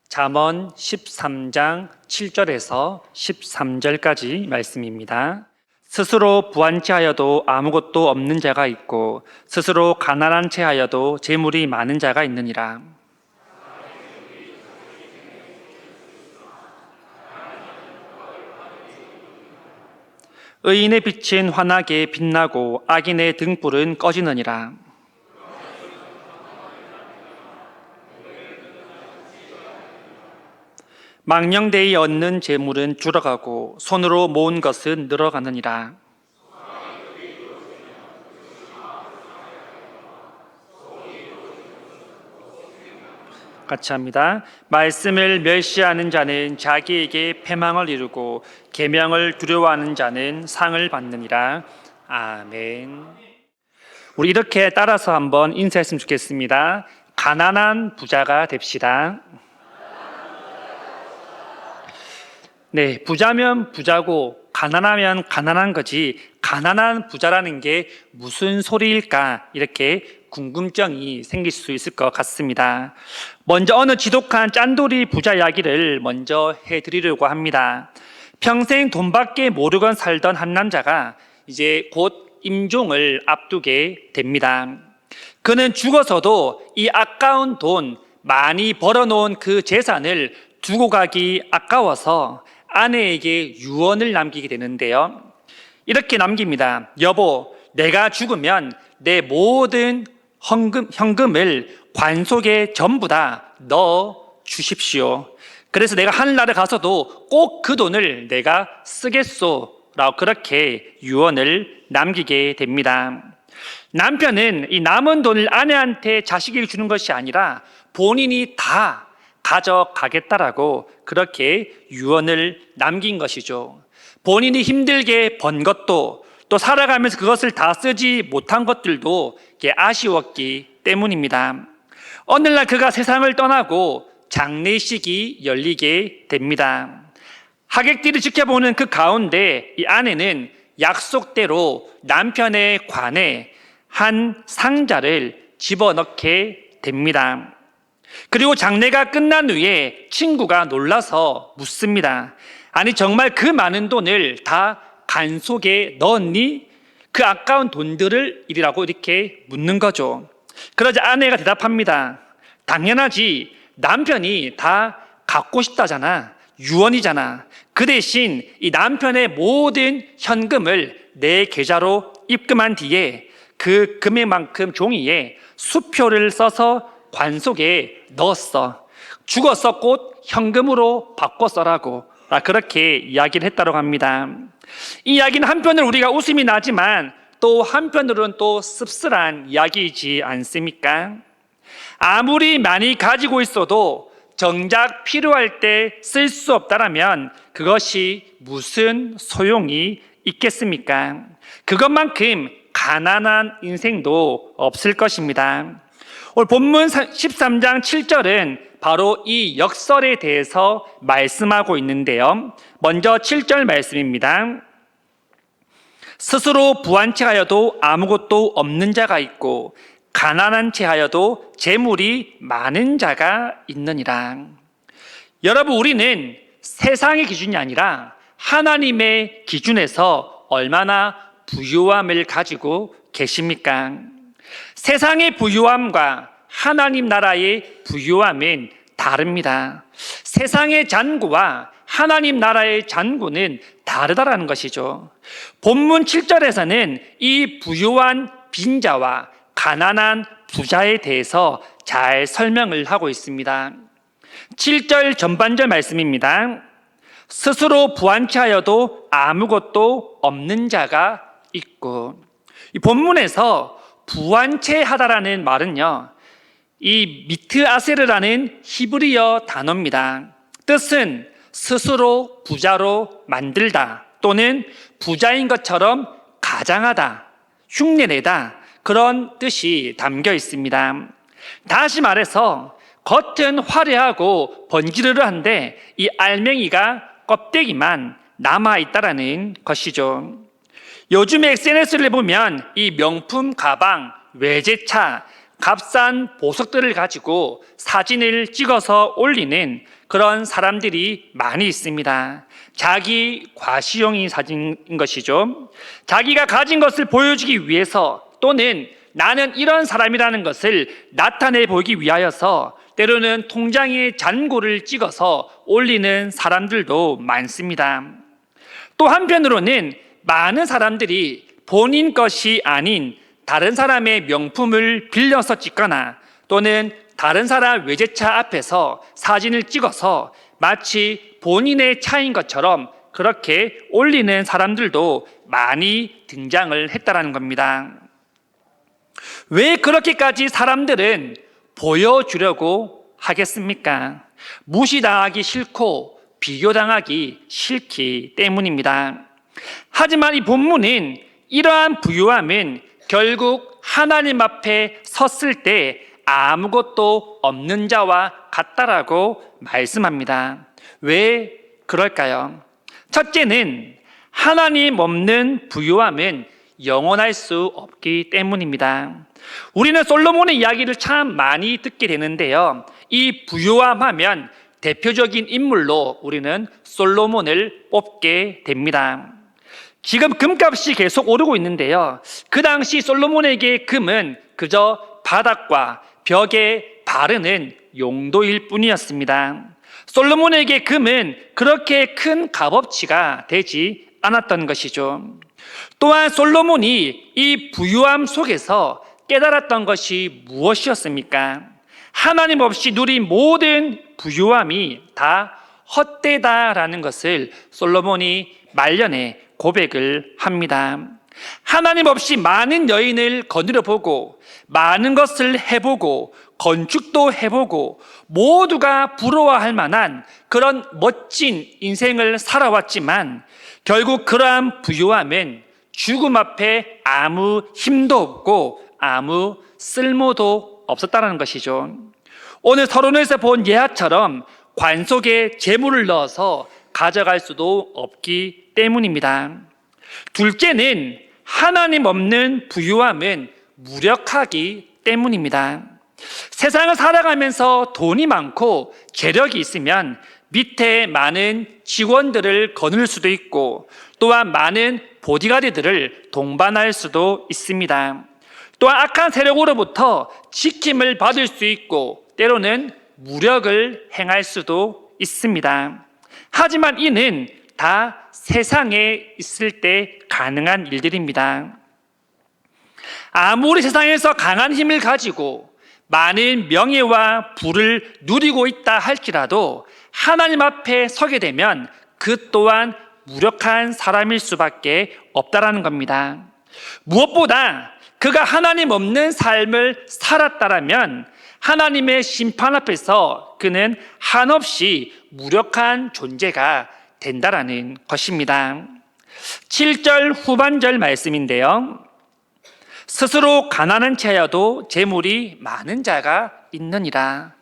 잠언 13장 7절에서 13절까지 말씀입니다. 스스로 부한 채하여도 아무것도 없는 자가 있고 스스로 가난한 채하여도 재물이 많은 자가 있느니라. 의인의 빛은 환하게 빛나고 악인의 등불은 꺼지느니라. 망령되이 얻는 재물은 줄어가고 손으로 모은 것은 늘어가느니라. 같이 합니다. 말씀을 멸시하는 자는 자기에게 패망을 이루고 계명을 두려워하는 자는 상을 받느니라. 아멘. 우리 이렇게 따라서 한번 인사했으면 좋겠습니다. 가난한 부자가 됩시다. 네, 부자면 부자고 가난하면 가난한 거지 가난한 부자라는 게 무슨 소리일까 이렇게 궁금증이 생길 수 있을 것 같습니다. 먼저 어느 지독한 짠돌이 부자 이야기를 먼저 해드리려고 합니다. 평생 돈밖에 모르고 살던 한 남자가 이제 곧 임종을 앞두게 됩니다. 그는 죽어서도 이 아까운 돈 많이 벌어놓은 그 재산을 두고 가기 아까워서 아내에게 유언을 남기게 되는데요. 이렇게 남깁니다. 여보, 내가 죽으면 내 모든 현금을 관속에 전부 다 넣어 주십시오. 그래서 내가 하늘나라 가서도 꼭 그 돈을 내가 쓰겠소 라고 그렇게 유언을 남기게 됩니다. 남편은 이 남은 돈을 아내한테 자식에게 주는 것이 아니라 본인이 다 가져가겠다라고 그렇게 유언을 남긴 것이죠. 본인이 힘들게 번 것도 또 살아가면서 그것을 다 쓰지 못한 것들도 아쉬웠기 때문입니다. 어느 날 그가 세상을 떠나고 장례식이 열리게 됩니다. 하객들이 지켜보는 그 가운데 이 아내는 약속대로 남편의 관에 한 상자를 집어넣게 됩니다. 그리고 장례가 끝난 후에 친구가 놀라서 묻습니다. 아니 정말 그 많은 돈을 다 간속에 넣었니? 그 아까운 돈들을 이라고 이렇게 묻는 거죠. 그러자 아내가 대답합니다. 당연하지. 남편이 다 갖고 싶다잖아. 유언이잖아. 그 대신 이 남편의 모든 현금을 내 계좌로 입금한 뒤에 그 금액만큼 종이에 수표를 써서 관속에 넣었어. 죽어서 곧 현금으로 바꿔 써라고 그렇게 이야기를 했다고 합니다. 이 이야기는 한편으로 우리가 웃음이 나지만 또 한편으로는 또 씁쓸한 이야기이지 않습니까? 아무리 많이 가지고 있어도 정작 필요할 때 쓸 수 없다라면 그것이 무슨 소용이 있겠습니까? 그것만큼 가난한 인생도 없을 것입니다. 오늘 본문 13장 7절은 바로 이 역설에 대해서 말씀하고 있는데요. 먼저 7절 말씀입니다. 스스로 부한 채하여도 아무것도 없는 자가 있고 가난한 채하여도 재물이 많은 자가 있느니라. 여러분, 우리는 세상의 기준이 아니라 하나님의 기준에서 얼마나 부유함을 가지고 계십니까? 세상의 부유함과 하나님 나라의 부유함은 다릅니다. 세상의 잔고와 하나님 나라의 잔고는 다르다라는 것이죠. 본문 7절에서는 이 부유한 빈자와 가난한 부자에 대해서 잘 설명을 하고 있습니다. 7절 전반절 말씀입니다. 스스로 부한 채하여도 아무것도 없는 자가 있고, 이 본문에서 부한 채하다라는 말은요, 이 미트아세르라는 히브리어 단어입니다. 뜻은 스스로 부자로 만들다 또는 부자인 것처럼 가장하다, 흉내내다 그런 뜻이 담겨 있습니다. 다시 말해서 겉은 화려하고 번지르르한데 이 알맹이가 껍데기만 남아있다라는 것이죠. 요즘 SNS를 보면 이 명품 가방, 외제차, 값싼 보석들을 가지고 사진을 찍어서 올리는 그런 사람들이 많이 있습니다. 자기 과시용이 사진 것이죠. 자기가 가진 것을 보여주기 위해서 또는 나는 이런 사람이라는 것을 나타내 보이기 위하여서 때로는 통장에 잔고를 찍어서 올리는 사람들도 많습니다. 또 한편으로는 많은 사람들이 본인 것이 아닌 다른 사람의 명품을 빌려서 찍거나 또는 다른 사람 외제차 앞에서 사진을 찍어서 마치 본인의 차인 것처럼 그렇게 올리는 사람들도 많이 등장을 했다는 겁니다. 왜 그렇게까지 사람들은 보여주려고 하겠습니까? 무시당하기 싫고 비교당하기 싫기 때문입니다. 하지만 이 본문은 이러한 부유함은 결국 하나님 앞에 섰을 때 아무것도 없는 자와 같다라고 말씀합니다. 왜 그럴까요? 첫째는 하나님 없는 부유함은 영원할 수 없기 때문입니다. 우리는 솔로몬의 이야기를 참 많이 듣게 되는데요. 이 부유함 하면 대표적인 인물로 우리는 솔로몬을 뽑게 됩니다. 지금 금값이 계속 오르고 있는데요. 그 당시 솔로몬에게 금은 그저 바닥과 벽에 바르는 용도일 뿐이었습니다. 솔로몬에게 금은 그렇게 큰 값어치가 되지 않았던 것이죠. 또한 솔로몬이 이 부유함 속에서 깨달았던 것이 무엇이었습니까? 하나님 없이 누린 모든 부유함이 다 헛되다라는 것을 솔로몬이 말년에 고백을 합니다. 하나님 없이 많은 여인을 거느려 보고 많은 것을 해보고 건축도 해보고 모두가 부러워할 만한 그런 멋진 인생을 살아왔지만 결국 그러한 부유함은 죽음 앞에 아무 힘도 없고 아무 쓸모도 없었다는 것이죠. 오늘 서론에서 본 예화처럼 관 속에 재물을 넣어서 가져갈 수도 없기 때문입니다. 둘째는 하나님 없는 부유함은 무력하기 때문입니다. 세상을 살아가면서 돈이 많고 재력이 있으면 밑에 많은 직원들을 거느릴 수도 있고 또한 많은 보디가드들을 동반할 수도 있습니다. 또한 악한 세력으로부터 지킴을 받을 수 있고 때로는 무력을 행할 수도 있습니다. 하지만 이는 다 세상에 있을 때 가능한 일들입니다. 아무리 세상에서 강한 힘을 가지고 많은 명예와 부를 누리고 있다 할지라도 하나님 앞에 서게 되면 그 또한 무력한 사람일 수밖에 없다라는 겁니다. 무엇보다 그가 하나님 없는 삶을 살았다라면 하나님의 심판 앞에서 그는 한없이 무력한 존재가 된다라는 것입니다. 7절 후반절 말씀인데요. 스스로 가난한 자여도 재물이 많은 자가 있느니라.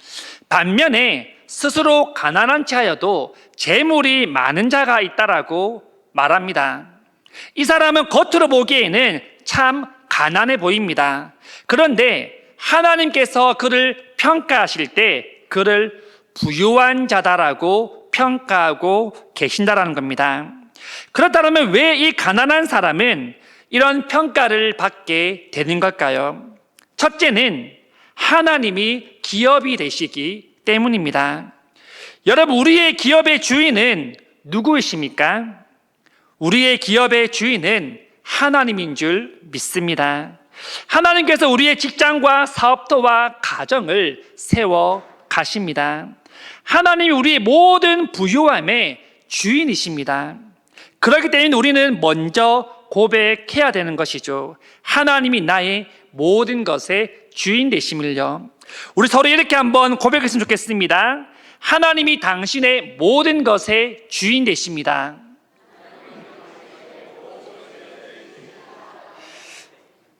반면에 스스로 가난한 자여도 재물이 많은 자가 있다라고 말합니다. 이 사람은 겉으로 보기에는 참 가난해 보입니다. 그런데 하나님께서 그를 평가하실 때 그를 부유한 자다라고 평가하고 계신다라는 겁니다. 그렇다면 왜 이 가난한 사람은 이런 평가를 받게 되는 걸까요? 첫째는 하나님이 기업이 되시기 때문입니다. 여러분, 우리의 기업의 주인은 누구이십니까? 우리의 기업의 주인은 하나님인 줄 믿습니다. 하나님께서 우리의 직장과 사업도와 가정을 세워 가십니다. 하나님이 우리의 모든 부유함의 주인이십니다. 그렇기 때문에 우리는 먼저 고백해야 되는 것이죠. 하나님이 나의 모든 것의 주인 되심을요. 우리 서로 이렇게 한번 고백했으면 좋겠습니다. 하나님이 당신의 모든 것의 주인 되십니다.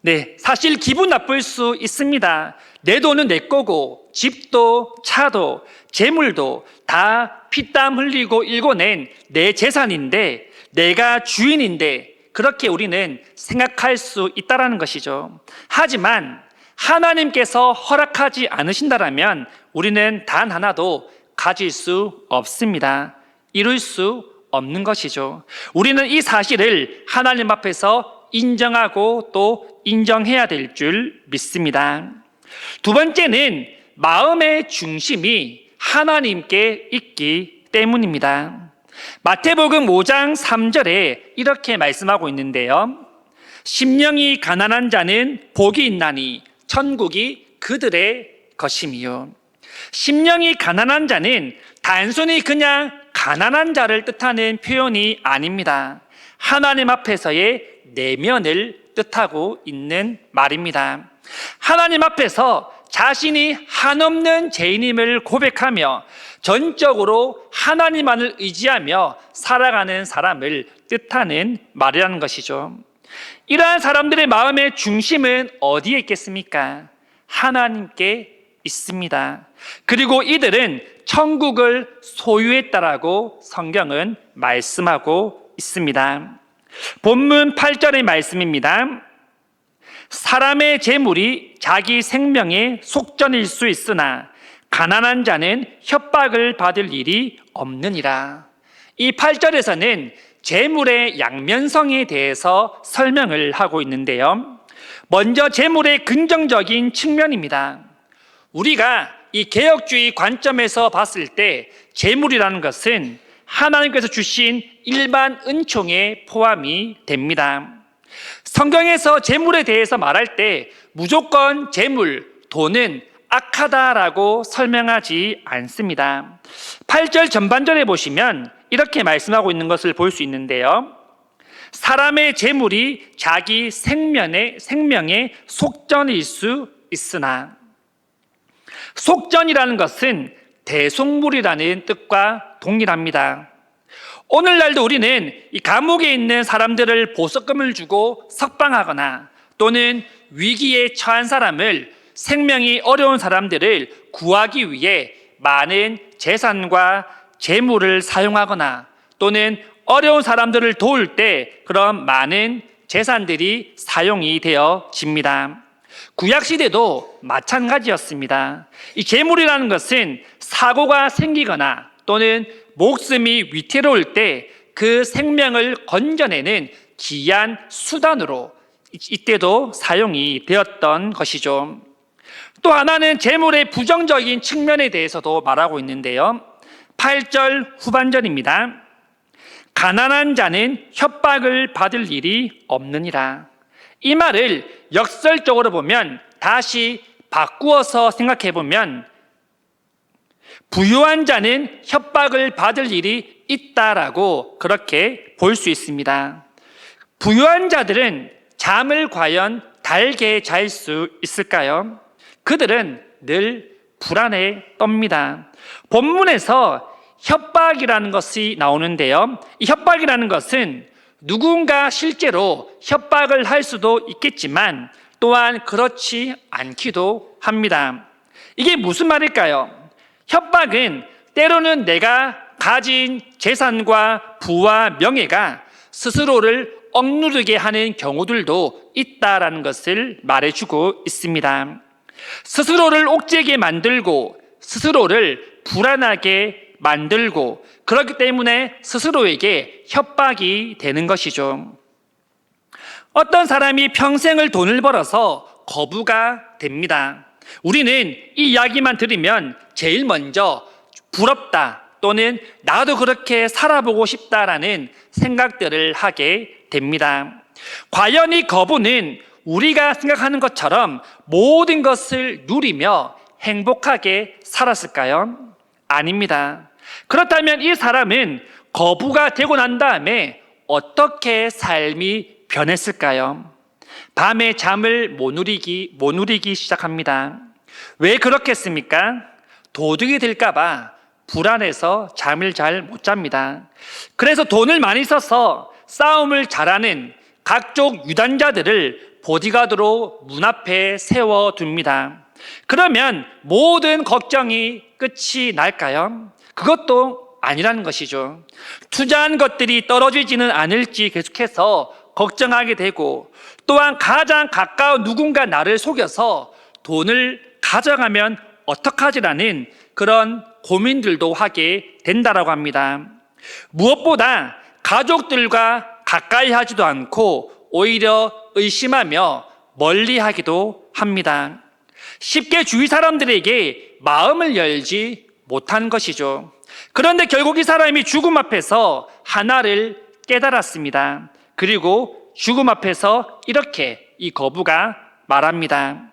네, 사실 기분 나쁠 수 있습니다. 내 돈은 내 거고 집도 차도 재물도 다 피땀 흘리고 일궈낸 내 재산인데 내가 주인인데 그렇게 우리는 생각할 수 있다는 것이죠. 하지만 하나님께서 허락하지 않으신다면 우리는 단 하나도 가질 수 없습니다. 이룰 수 없는 것이죠. 우리는 이 사실을 하나님 앞에서 인정하고 또 인정해야 될 줄 믿습니다. 두 번째는 마음의 중심이 하나님께 있기 때문입니다. 마태복음 5장 3절에 이렇게 말씀하고 있는데요. 심령이 가난한 자는 복이 있나니 천국이 그들의 것임이요. 심령이 가난한 자는 단순히 그냥 가난한 자를 뜻하는 표현이 아닙니다. 하나님 앞에서의 내면을 뜻하고 있는 말입니다. 하나님 앞에서 자신이 한없는 죄인임을 고백하며 전적으로 하나님만을 의지하며 살아가는 사람을 뜻하는 말이라는 것이죠. 이러한 사람들의 마음의 중심은 어디에 있겠습니까? 하나님께 있습니다. 그리고 이들은 천국을 소유했다라고 성경은 말씀하고 있습니다. 본문 8절의 말씀입니다. 사람의 재물이 자기 생명의 속전일 수 있으나 가난한 자는 협박을 받을 일이 없느니라. 이 8절에서는 재물의 양면성에 대해서 설명을 하고 있는데요. 먼저 재물의 긍정적인 측면입니다. 우리가 이 개혁주의 관점에서 봤을 때 재물이라는 것은 하나님께서 주신 일반 은총에 포함이 됩니다. 성경에서 재물에 대해서 말할 때 무조건 재물, 돈은 악하다라고 설명하지 않습니다. 8절 전반절에 보시면 이렇게 말씀하고 있는 것을 볼 수 있는데요. 사람의 재물이 자기 생명의 속전일 수 있으나, 속전이라는 것은 대속물이라는 뜻과 동일합니다. 오늘날도 우리는 이 감옥에 있는 사람들을 보석금을 주고 석방하거나 또는 위기에 처한 사람을, 생명이 어려운 사람들을 구하기 위해 많은 재산과 재물을 사용하거나 또는 어려운 사람들을 도울 때 그런 많은 재산들이 사용이 되어집니다. 구약시대도 마찬가지였습니다. 이 재물이라는 것은 사고가 생기거나 또는 목숨이 위태로울 때 그 생명을 건져내는 귀한 수단으로 이때도 사용이 되었던 것이죠. 또 하나는 재물의 부정적인 측면에 대해서도 말하고 있는데요. 8절 후반절입니다. 가난한 자는 협박을 받을 일이 없느니라. 이 말을 역설적으로 보면, 다시 바꾸어서 생각해 보면, 부유한 자는 협박을 받을 일이 있다라고 그렇게 볼 수 있습니다. 부유한 자들은 잠을 과연 달게 잘 수 있을까요? 그들은 늘 불안에 떱니다. 본문에서 협박이라는 것이 나오는데요. 이 협박이라는 것은 누군가 실제로 협박을 할 수도 있겠지만 또한 그렇지 않기도 합니다. 이게 무슨 말일까요? 협박은 때로는 내가 가진 재산과 부와 명예가 스스로를 억누르게 하는 경우들도 있다라는 것을 말해주고 있습니다. 스스로를 옥죄게 만들고 스스로를 불안하게 만들고, 그렇기 때문에 스스로에게 협박이 되는 것이죠. 어떤 사람이 평생을 돈을 벌어서 거부가 됩니다. 우리는 이 이야기만 들으면 제일 먼저 부럽다 또는 나도 그렇게 살아보고 싶다라는 생각들을 하게 됩니다. 과연 이 거부는 우리가 생각하는 것처럼 모든 것을 누리며 행복하게 살았을까요? 아닙니다. 그렇다면 이 사람은 거부가 되고 난 다음에 어떻게 삶이 변했을까요? 밤에 잠을 못 누리기 시작합니다. 왜 그렇겠습니까? 도둑이 될까봐 불안해서 잠을 잘 못 잡니다. 그래서 돈을 많이 써서 싸움을 잘하는 각종 유단자들을 보디가드로 문 앞에 세워둡니다. 그러면 모든 걱정이 끝이 날까요? 그것도 아니라는 것이죠. 투자한 것들이 떨어지지는 않을지 계속해서 걱정하게 되고, 또한 가장 가까운 누군가 나를 속여서 돈을 가져가면 어떡하지라는 그런 고민들도 하게 된다라고 합니다. 무엇보다 가족들과 가까이 하지도 않고 오히려 의심하며 멀리하기도 합니다. 쉽게 주위 사람들에게 마음을 열지 못한 것이죠. 그런데 결국 이 사람이 죽음 앞에서 하나를 깨달았습니다. 그리고 죽음 앞에서 이렇게 이 거부가 말합니다.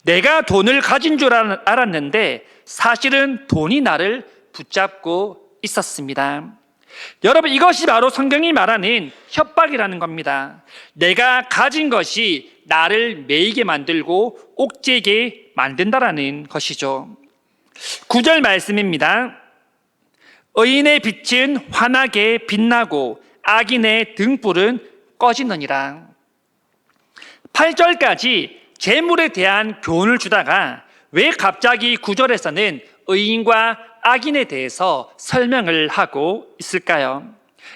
내가 돈을 가진 줄 알았는데 사실은 돈이 나를 붙잡고 있었습니다. 여러분, 이것이 바로 성경이 말하는 협박이라는 겁니다. 내가 가진 것이 나를 매이게 만들고 옥죄게 만든다라는 것이죠. 9절 말씀입니다. 의인의 빛은 환하게 빛나고 악인의 등불은 꺼지느니라. 8절까지 재물에 대한 교훈을 주다가 왜 갑자기 9절에서는 의인과 악인에 대해서 설명을 하고 있을까요?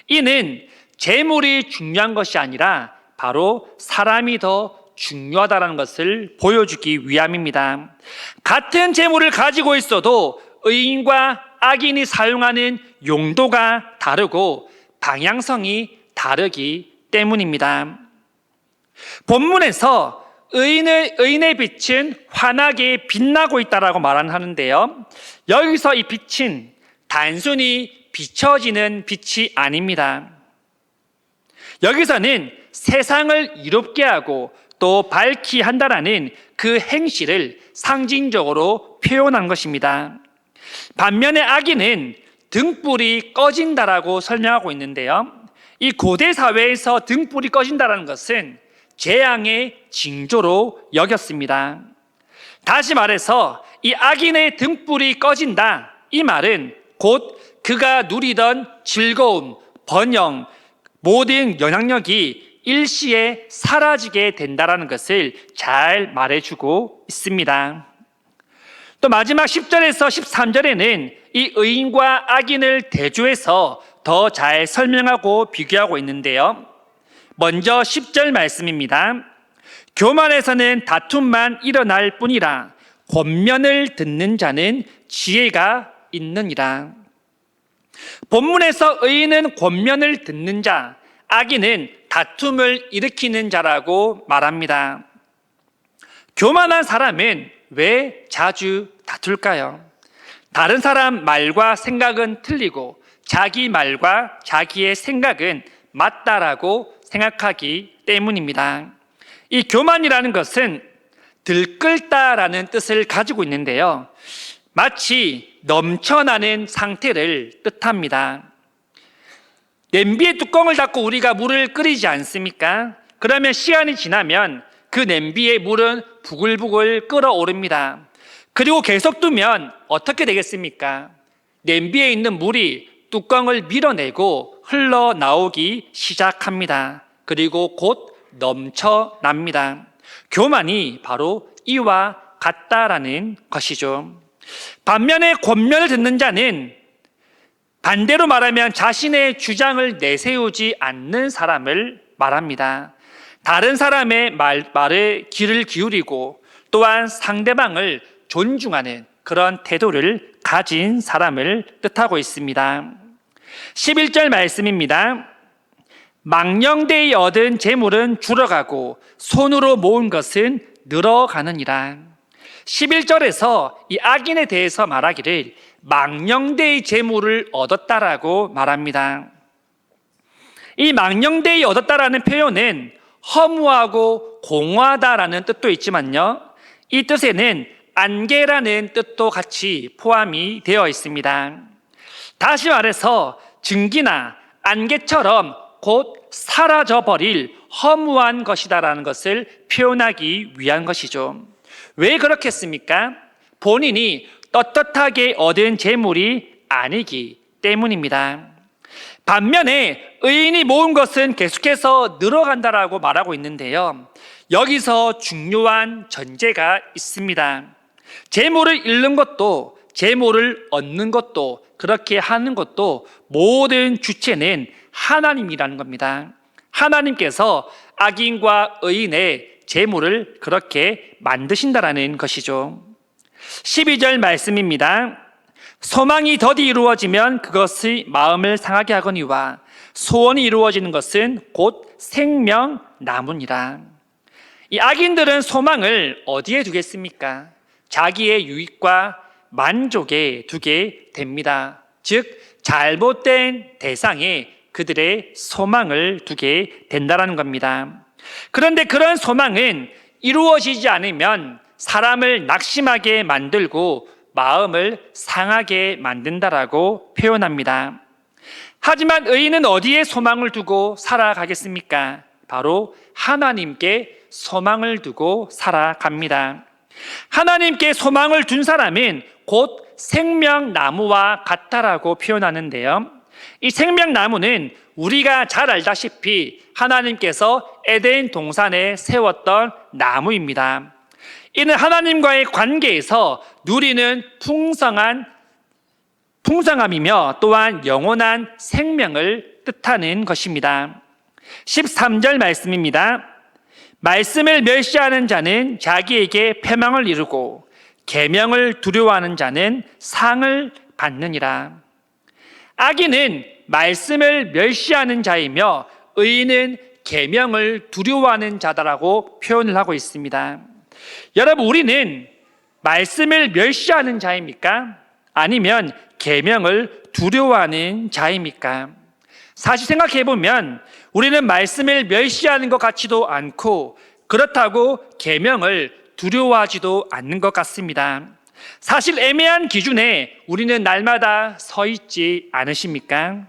이는 재물이 중요한 것이 아니라 바로 사람이 더 중요하다는 것을 보여주기 위함입니다. 같은 재물을 가지고 있어도 의인과 악인이 사용하는 용도가 다르고 방향성이 다르기 때문입니다. 본문에서 의인의 빛은 환하게 빛나고 있다라고 말하는데요. 여기서 이 빛은 단순히 비춰지는 빛이 아닙니다. 여기서는 세상을 이롭게 하고 또 밝게 한다라는 그 행실을 상징적으로 표현한 것입니다. 반면에 악인은 등불이 꺼진다라고 설명하고 있는데요. 이 고대 사회에서 등불이 꺼진다라는 것은 재앙의 징조로 여겼습니다. 다시 말해서 이 악인의 등불이 꺼진다, 이 말은 곧 그가 누리던 즐거움, 번영, 모든 영향력이 일시에 사라지게 된다는 것을 잘 말해주고 있습니다. 또 마지막 10절에서 13절에는 이 의인과 악인을 대조해서 더 잘 설명하고 비교하고 있는데요. 먼저 10절 말씀입니다. 교만에서는 다툼만 일어날 뿐이라 권면을 듣는 자는 지혜가 있느니라. 본문에서 의인은 권면을 듣는 자, 악인은 다툼을 일으키는 자라고 말합니다. 교만한 사람은 왜 자주 다툴까요? 다른 사람 말과 생각은 틀리고 자기 말과 자기의 생각은 맞다라고 생각하기 때문입니다. 이 교만이라는 것은 들끓다라는 뜻을 가지고 있는데요. 마치 넘쳐나는 상태를 뜻합니다. 냄비의 뚜껑을 닫고 우리가 물을 끓이지 않습니까? 그러면 시간이 지나면 그 냄비의 물은 부글부글 끓어오릅니다. 그리고 계속 두면 어떻게 되겠습니까? 냄비에 있는 물이 뚜껑을 밀어내고 흘러나오기 시작합니다. 그리고 곧 넘쳐납니다. 교만이 바로 이와 같다라는 것이죠. 반면에 권면을 듣는 자는 반대로 말하면 자신의 주장을 내세우지 않는 사람을 말합니다. 다른 사람의 말에 귀를 기울이고 또한 상대방을 존중하는 그런 태도를 가진 사람을 뜻하고 있습니다. 11절 말씀입니다. 망령되이 얻은 재물은 줄어가고 손으로 모은 것은 늘어가느니라. 11절에서 이 악인에 대해서 말하기를 망령되이 재물을 얻었다라고 말합니다. 이 망령되이 얻었다라는 표현은 허무하고 공허하다라는 뜻도 있지만요, 이 뜻에는 안개라는 뜻도 같이 포함이 되어 있습니다. 다시 말해서 증기나 안개처럼 곧 사라져버릴 허무한 것이다라는 것을 표현하기 위한 것이죠. 왜 그렇겠습니까? 본인이 떳떳하게 얻은 재물이 아니기 때문입니다. 반면에 의인이 모은 것은 계속해서 늘어간다라고 말하고 있는데요. 여기서 중요한 전제가 있습니다. 재물을 잃는 것도 재물을 얻는 것도 그렇게 하는 것도 모든 주체는 하나님이라는 겁니다. 하나님께서 악인과 의인의 재물을 그렇게 만드신다라는 것이죠. 12절 말씀입니다. 소망이 더디 이루어지면 그것의 마음을 상하게 하거니와 소원이 이루어지는 것은 곧 생명나무니라. 이 악인들은 소망을 어디에 두겠습니까? 자기의 유익과 만족에 두게 됩니다. 즉 잘못된 대상에 그들의 소망을 두게 된다는 겁니다. 그런데 그런 소망은 이루어지지 않으면 사람을 낙심하게 만들고 마음을 상하게 만든다라고 표현합니다. 하지만 의인은 어디에 소망을 두고 살아가겠습니까? 바로 하나님께 소망을 두고 살아갑니다. 하나님께 소망을 둔 사람은 곧 생명나무와 같다라고 표현하는데요. 이 생명나무는 우리가 잘 알다시피 하나님께서 에덴 동산에 세웠던 나무입니다. 이는 하나님과의 관계에서 누리는 풍성함이며 또한 영원한 생명을 뜻하는 것입니다. 13절 말씀입니다. 말씀을 멸시하는 자는 자기에게 패망을 이루고 계명을 두려워하는 자는 상을 받느니라. 악인은 말씀을 멸시하는 자이며 의인은 계명을 두려워하는 자다라고 표현을 하고 있습니다. 여러분, 우리는 말씀을 멸시하는 자입니까? 아니면 계명을 두려워하는 자입니까? 사실 생각해 보면 우리는 말씀을 멸시하는 것 같지도 않고 그렇다고 계명을 두려워하지도 않는 것 같습니다. 사실 애매한 기준에 우리는 날마다 서 있지 않으십니까?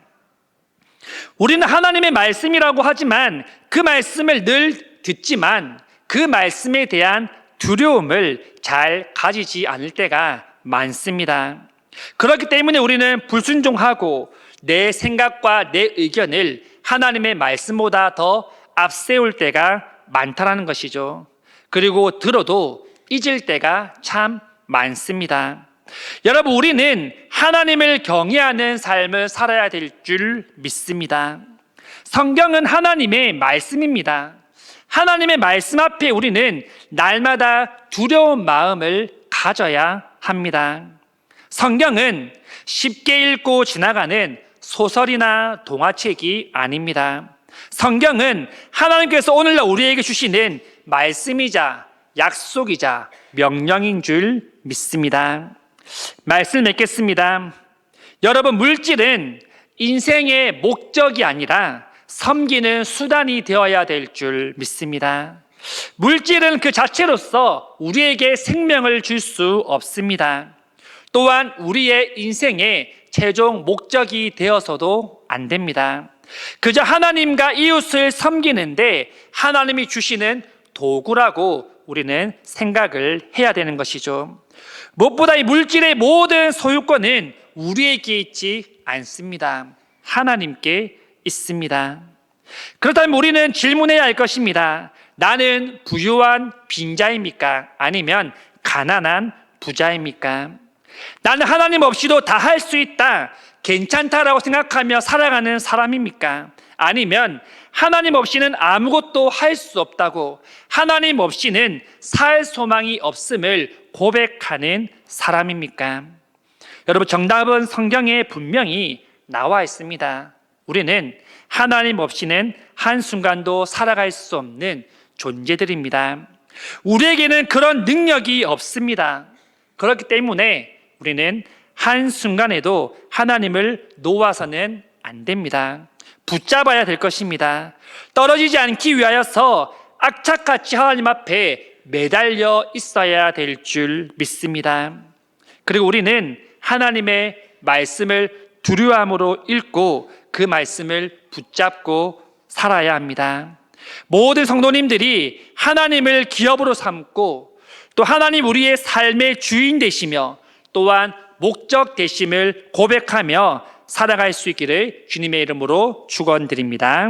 우리는 하나님의 말씀이라고 하지만 그 말씀을 늘 듣지만 그 말씀에 대한 두려움을 잘 가지지 않을 때가 많습니다. 그렇기 때문에 우리는 불순종하고 내 생각과 내 의견을 하나님의 말씀보다 더 앞세울 때가 많다라는 것이죠. 그리고 들어도 잊을 때가 참 많습니다. 여러분, 우리는 하나님을 경외하는 삶을 살아야 될 줄 믿습니다. 성경은 하나님의 말씀입니다. 하나님의 말씀 앞에 우리는 날마다 두려운 마음을 가져야 합니다. 성경은 쉽게 읽고 지나가는 소설이나 동화책이 아닙니다. 성경은 하나님께서 오늘날 우리에게 주시는 말씀이자 약속이자 명령인 줄 믿습니다. 말씀 맺겠습니다. 여러분, 물질은 인생의 목적이 아니라 섬기는 수단이 되어야 될 줄 믿습니다. 물질은 그 자체로서 우리에게 생명을 줄 수 없습니다. 또한 우리의 인생의 최종 목적이 되어서도 안 됩니다. 그저 하나님과 이웃을 섬기는데 하나님이 주시는 도구라고 우리는 생각을 해야 되는 것이죠. 무엇보다 이 물질의 모든 소유권은 우리에게 있지 않습니다. 하나님께 있습니다. 그렇다면 우리는 질문해야 할 것입니다. 나는 부유한 빈자입니까? 아니면 가난한 부자입니까? 나는 하나님 없이도 다 할 수 있다, 괜찮다라고 생각하며 살아가는 사람입니까? 아니면 하나님 없이는 아무것도 할 수 없다고, 하나님 없이는 살 소망이 없음을 고백하는 사람입니까? 여러분, 정답은 성경에 분명히 나와 있습니다. 우리는 하나님 없이는 한순간도 살아갈 수 없는 존재들입니다. 우리에게는 그런 능력이 없습니다. 그렇기 때문에 우리는 한순간에도 하나님을 놓아서는 안 됩니다. 붙잡아야 될 것입니다. 떨어지지 않기 위하여서 악착같이 하나님 앞에 매달려 있어야 될 줄 믿습니다. 그리고 우리는 하나님의 말씀을 두려움으로 읽고 그 말씀을 붙잡고 살아야 합니다. 모든 성도님들이 하나님을 기업으로 삼고 또 하나님 우리의 삶의 주인 되시며 또한 목적 되심을 고백하며 살아갈 수 있기를 주님의 이름으로 축원드립니다.